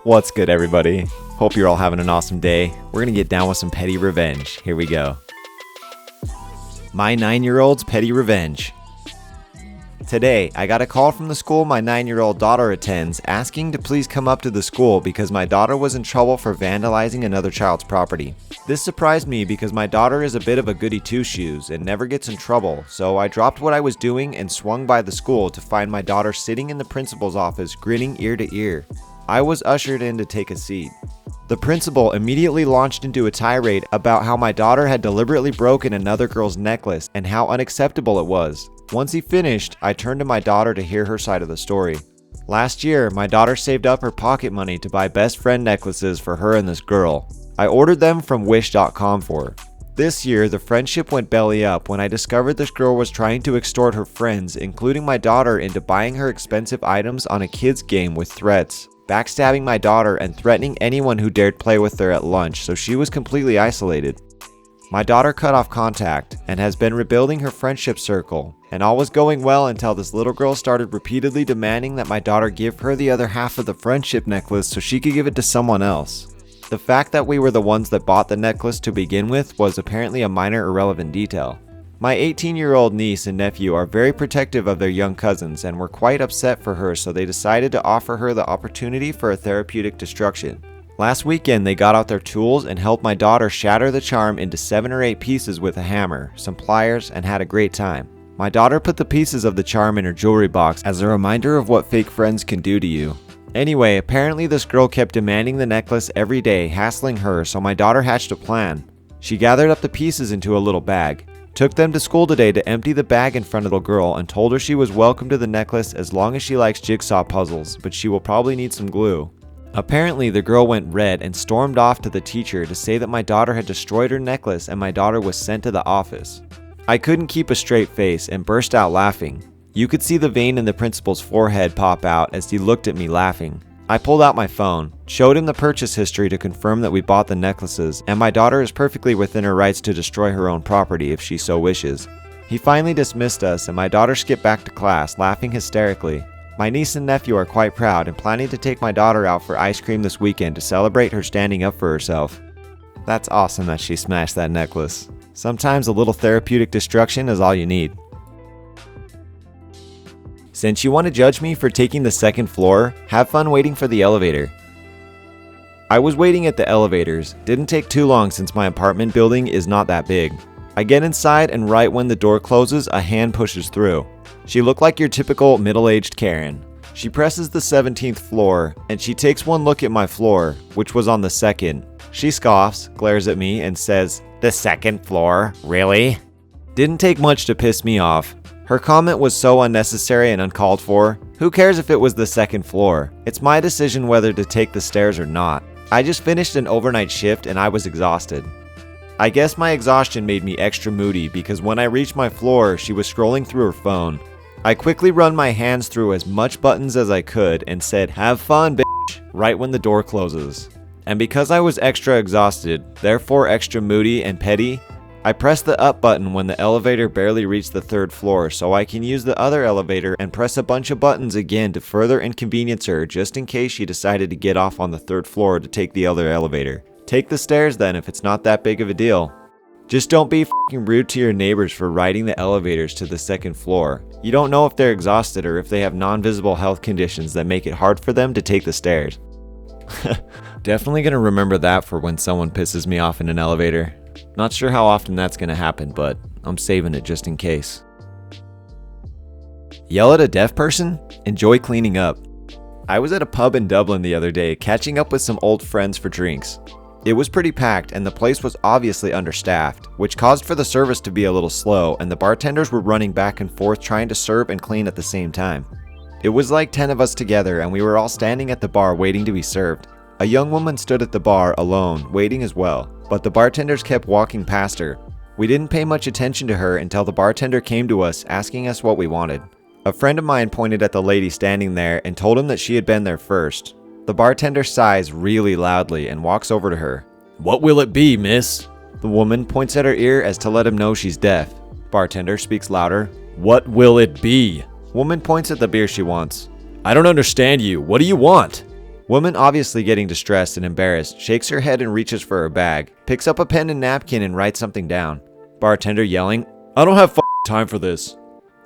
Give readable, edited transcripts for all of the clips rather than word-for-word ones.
What's good, everybody? Hope you're all having an awesome day. We're gonna get down with some petty revenge. Here we go. My 9-year-old's petty revenge. Today, I got a call from the school my 9-year-old daughter attends asking to please come up to the school because my daughter was in trouble for vandalizing another child's property. This surprised me because my daughter is a bit of a goody two-shoes and never gets in trouble, so I dropped what I was doing and swung by the school to find my daughter sitting in the principal's office grinning ear to ear. I was ushered in to take a seat. The principal immediately launched into a tirade about how my daughter had deliberately broken another girl's necklace and how unacceptable it was. Once he finished, I turned to my daughter to hear her side of the story. Last year, my daughter saved up her pocket money to buy best friend necklaces for her and this girl. I ordered them from wish.com for her. This year, the friendship went belly up when I discovered this girl was trying to extort her friends, including my daughter, into buying her expensive items on a kid's game with threats, backstabbing my daughter and threatening anyone who dared play with her at lunch, so she was completely isolated. My daughter cut off contact and has been rebuilding her friendship circle, and all was going well until this little girl started repeatedly demanding that my daughter give her the other half of the friendship necklace so she could give it to someone else. The fact that we were the ones that bought the necklace to begin with was apparently a minor irrelevant detail. My 18-year-old niece and nephew are very protective of their young cousins and were quite upset for her, so they decided to offer her the opportunity for a therapeutic destruction. Last weekend, they got out their tools and helped my daughter shatter the charm into 7 or 8 pieces with a hammer, some pliers, and had a great time. My daughter put the pieces of the charm in her jewelry box as a reminder of what fake friends can do to you. Anyway, apparently this girl kept demanding the necklace every day, hassling her, so my daughter hatched a plan. She gathered up the pieces into a little bag, took them to school today to empty the bag in front of the girl, and told her she was welcome to the necklace as long as she likes jigsaw puzzles, but she will probably need some glue. Apparently, the girl went red and stormed off to the teacher to say that my daughter had destroyed her necklace and my daughter was sent to the office. I couldn't keep a straight face and burst out laughing. You could see the vein in the principal's forehead pop out as he looked at me laughing. I pulled out my phone, showed him the purchase history to confirm that we bought the necklaces, and my daughter is perfectly within her rights to destroy her own property if she so wishes. He finally dismissed us and my daughter skipped back to class, laughing hysterically. My niece and nephew are quite proud and planning to take my daughter out for ice cream this weekend to celebrate her standing up for herself. That's awesome that she smashed that necklace. Sometimes a little therapeutic destruction is all you need. Since you want to judge me for taking the second floor, have fun waiting for the elevator. I was waiting at the elevators. Didn't take too long since my apartment building is not that big. I get inside and right when the door closes, a hand pushes through. She looked like your typical middle-aged Karen. She presses the 17th floor, and she takes one look at my floor, which was on the 2nd. She scoffs, glares at me, and says, "The 2nd floor? Really?" Didn't take much to piss me off. Her comment was so unnecessary and uncalled for. Who cares if it was the 2nd floor? It's my decision whether to take the stairs or not. I just finished an overnight shift and I was exhausted. I guess my exhaustion made me extra moody because when I reached my floor, she was scrolling through her phone. I quickly run my hands through as much buttons as I could and said, "Have fun, bitch," right when the door closes. And because I was extra exhausted, therefore extra moody and petty, I pressed the up button when the elevator barely reached the 3rd floor so I can use the other elevator and press a bunch of buttons again to further inconvenience her just in case she decided to get off on the 3rd floor to take the other elevator. Take the stairs then if it's not that big of a deal. Just don't be f***ing rude to your neighbors for riding the elevators to the 2nd floor. You don't know if they're exhausted or if they have non-visible health conditions that make it hard for them to take the stairs. Definitely gonna remember that for when someone pisses me off in an elevator. Not sure how often that's gonna happen, but I'm saving it just in case. Yell at a deaf person? Enjoy cleaning up. I was at a pub in Dublin the other day catching up with some old friends for drinks. It was pretty packed and the place was obviously understaffed, which caused for the service to be a little slow and the bartenders were running back and forth trying to serve and clean at the same time. It was like 10 of us together and we were all standing at the bar waiting to be served. A young woman stood at the bar alone, waiting as well, but the bartenders kept walking past her. We didn't pay much attention to her until the bartender came to us asking us what we wanted. A friend of mine pointed at the lady standing there and told him that she had been there first. The bartender sighs really loudly and walks over to her. "What will it be, miss?" The woman points at her ear as to let him know she's deaf. Bartender speaks louder. "What will it be?" Woman points at the beer she wants. "I don't understand you. What do you want?" Woman obviously getting distressed and embarrassed, shakes her head and reaches for her bag, picks up a pen and napkin and writes something down. Bartender yelling, "I don't have time for this."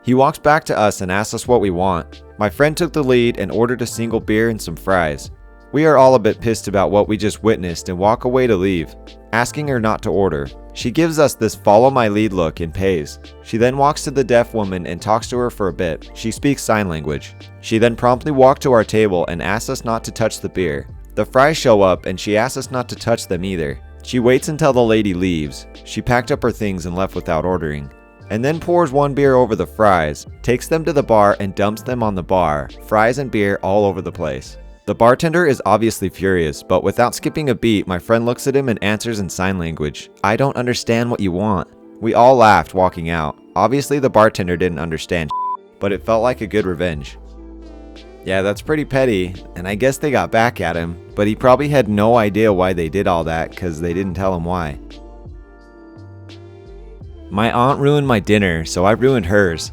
He walks back to us and asks us what we want. My friend took the lead and ordered a single beer and some fries. We are all a bit pissed about what we just witnessed and walk away to leave, asking her not to order. She gives us this follow my lead look and pays. She then walks to the deaf woman and talks to her for a bit. She speaks sign language. She then promptly walked to our table and asks us not to touch the beer. The fries show up and she asks us not to touch them either. She waits until the lady leaves. She packed up her things and left without ordering, and then pours one beer over the fries, takes them to the bar and dumps them on the bar, fries and beer all over the place. The bartender is obviously furious, but without skipping a beat, my friend looks at him and answers in sign language, "I don't understand what you want." We all laughed walking out. Obviously the bartender didn't understand, but it felt like a good revenge. Yeah, that's pretty petty, and I guess they got back at him, but he probably had no idea why they did all that because they didn't tell him why. My aunt ruined my dinner, so I ruined hers.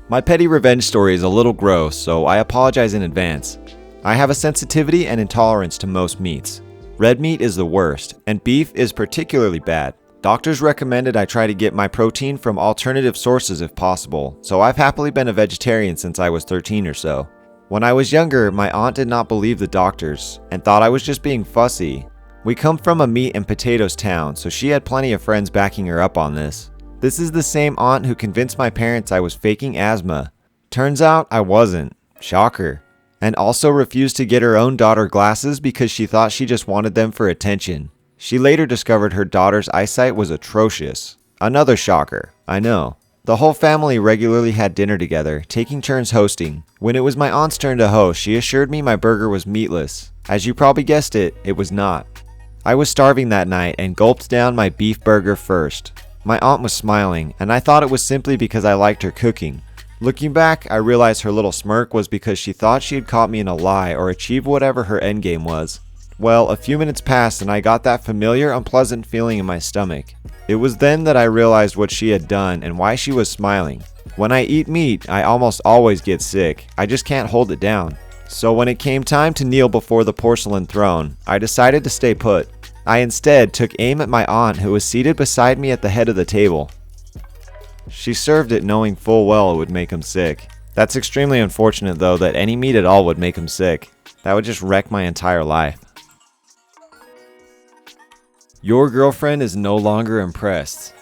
My petty revenge story is a little gross, so I apologize in advance. I have a sensitivity and intolerance to most meats. Red meat is the worst, and beef is particularly bad. Doctors recommended I try to get my protein from alternative sources if possible, so I've happily been a vegetarian since I was 13 or so. When I was younger, my aunt did not believe the doctors, and thought I was just being fussy. We come from a meat and potatoes town, so she had plenty of friends backing her up on this. This is the same aunt who convinced my parents I was faking asthma. Turns out I wasn't. Shocker. And also refused to get her own daughter glasses because she thought she just wanted them for attention. She later discovered her daughter's eyesight was atrocious. Another shocker, I know. The whole family regularly had dinner together, taking turns hosting. When it was my aunt's turn to host, she assured me my burger was meatless. As you probably guessed it was not. I was starving that night and gulped down my beef burger first. My aunt was smiling, and I thought it was simply because I liked her cooking. Looking back, I realized her little smirk was because she thought she had caught me in a lie or achieved whatever her endgame was. Well, a few minutes passed and I got that familiar, unpleasant feeling in my stomach. It was then that I realized what she had done and why she was smiling. When I eat meat, I almost always get sick. I just can't hold it down. So when it came time to kneel before the porcelain throne, I decided to stay put. I instead took aim at my aunt who was seated beside me at the head of the table. She served it knowing full well it would make him sick. That's extremely unfortunate though, that any meat at all would make him sick. That would just wreck my entire life. Your girlfriend is no longer impressed.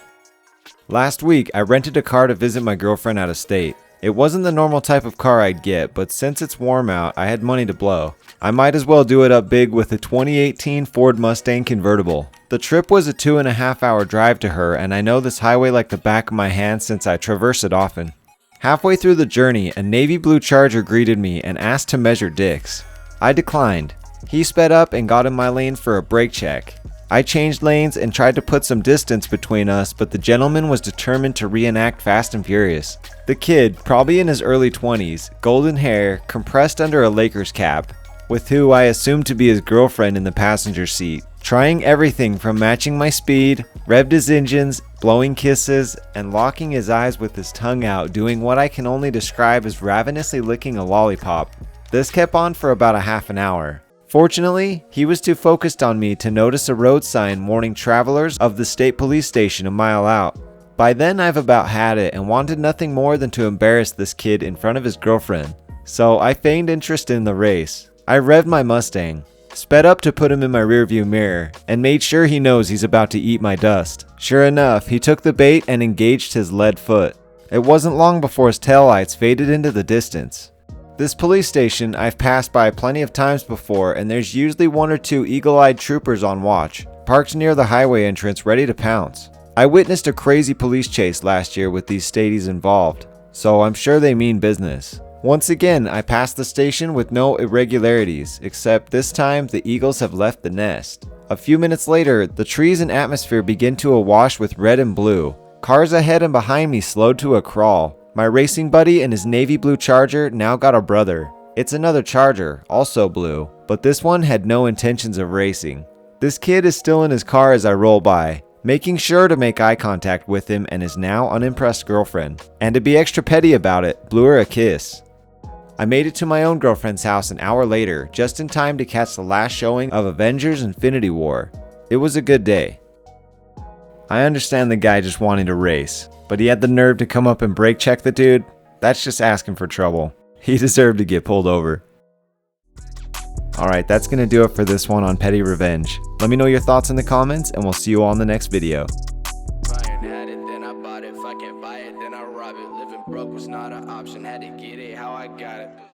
Last week, I rented a car to visit my girlfriend out of state. It wasn't the normal type of car I'd get, but since it's warm out, I had money to blow. I might as well do it up big with a 2018 Ford Mustang convertible. The trip was a 2.5 hour drive to her, and I know this highway like the back of my hand since I traverse it often. Halfway through the journey, a navy blue Charger greeted me and asked to measure dicks. I declined. He sped up and got in my lane for a brake check. I changed lanes and tried to put some distance between us, but the gentleman was determined to reenact Fast and Furious. The kid, probably in his early 20s, golden hair, compressed under a Lakers cap, with who I assumed to be his girlfriend in the passenger seat, trying everything from matching my speed, revved his engines, blowing kisses, and locking his eyes with his tongue out, doing what I can only describe as ravenously licking a lollipop. This kept on for about a half an hour. Fortunately, he was too focused on me to notice a road sign warning travelers of the state police station a mile out. By then I've about had it and wanted nothing more than to embarrass this kid in front of his girlfriend. So I feigned interest in the race. I revved my Mustang, sped up to put him in my rearview mirror, and made sure he knows he's about to eat my dust. Sure enough, he took the bait and engaged his lead foot. It wasn't long before his taillights faded into the distance. This police station I've passed by plenty of times before, and there's usually one or two eagle-eyed troopers on watch, parked near the highway entrance ready to pounce. I witnessed a crazy police chase last year with these stateies involved, so I'm sure they mean business. Once again, I passed the station with no irregularities, except this time the eagles have left the nest. A few minutes later, the trees and atmosphere begin to awash with red and blue. Cars ahead and behind me slowed to a crawl. My racing buddy and his navy blue Charger now got a brother. It's another Charger, also blue, but this one had no intentions of racing. This kid is still in his car as I roll by, making sure to make eye contact with him and his now unimpressed girlfriend. And to be extra petty about it, blew her a kiss. I made it to my own girlfriend's house an hour later, just in time to catch the last showing of Avengers Infinity War. It was a good day. I understand the guy just wanting to race, but he had the nerve to come up and brake check the dude. That's just asking for trouble. He deserved to get pulled over. Alright, that's gonna do it for this one on Petty Revenge. Let me know your thoughts in the comments, and we'll see you all in the next video. Broke was not an option, had to get it how I got it.